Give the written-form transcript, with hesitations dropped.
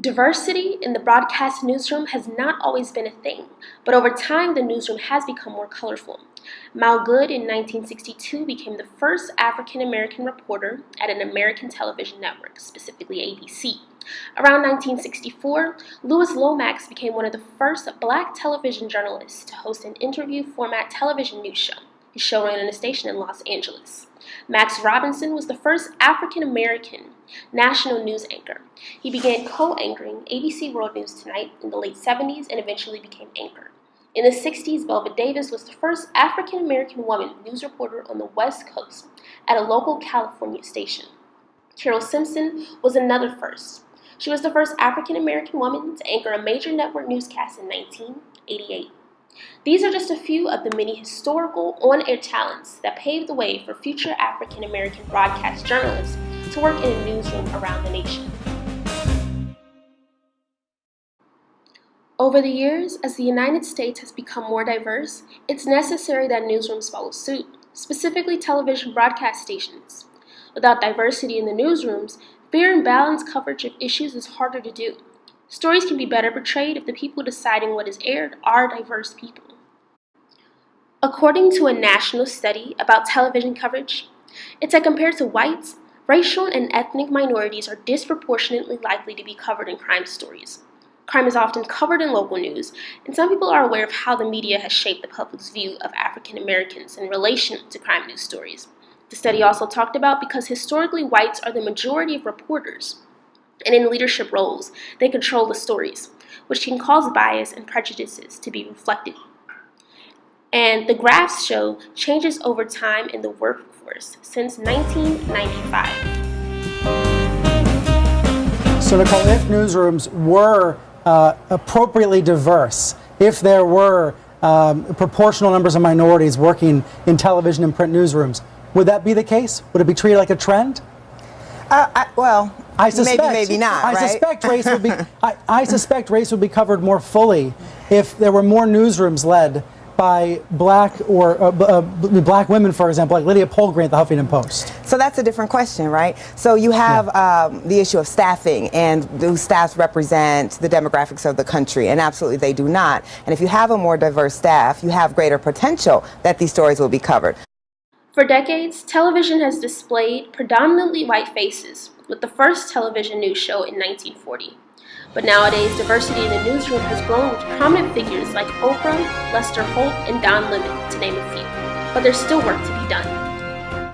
Diversity in the broadcast newsroom has not always been a thing, but over time the newsroom has become more colorful. Mal Good in 1962 became the first African-American reporter at an American television network, specifically ABC. Around 1964, Louis Lomax became one of the first black television journalists to host an interview format television news show. His show ran on a station in Los Angeles. Max Robinson was the first African-American national news anchor. He began co-anchoring ABC World News Tonight in the late 70s and eventually became anchor. In the 60s, Belva Davis was the first African-American woman news reporter on the West Coast at a local California station. Carol Simpson was another first. She was the first African-American woman to anchor a major network newscast in 1988. These are just a few of the many historical on-air talents that paved the way for future African-American broadcast journalists to work in a newsroom around the nation. Over the years, as the United States has become more diverse, it's necessary that newsrooms follow suit, specifically television broadcast stations. Without diversity in the newsrooms, fair and balanced coverage of issues is harder to do. Stories can be better portrayed if the people deciding what is aired are diverse people. According to a national study about television coverage, it's that compared to whites, racial and ethnic minorities are disproportionately likely to be covered in crime stories. Crime is often covered in local news, and some people are aware of how the media has shaped the public's view of African Americans in relation to crime news stories. The study also talked about because historically whites are the majority of reporters, and in leadership roles, they control the stories, which can cause bias and prejudices to be reflected. And the graphs show changes over time in the workforce since 1995. So Nicole, if newsrooms were appropriately diverse, if there were proportional numbers of minorities working in television and print newsrooms, would that be the case? Would it be treated like a trend? I suspect, maybe not. I right? suspect race would be. I suspect race would be covered more fully if there were more newsrooms led by black or black women, for example, like Lydia Polgren at the Huffington Post. So that's a different question, right? So you have the issue of staffing, and do staffs represent the demographics of the country? And absolutely they do not. And if you have a more diverse staff, you have greater potential that these stories will be covered. For decades, television has displayed predominantly white faces, with the first television news show in 1940. But nowadays, diversity in the newsroom has grown with prominent figures like Oprah, Lester Holt, and Don Lemon, to name a few. But there's still work to be done.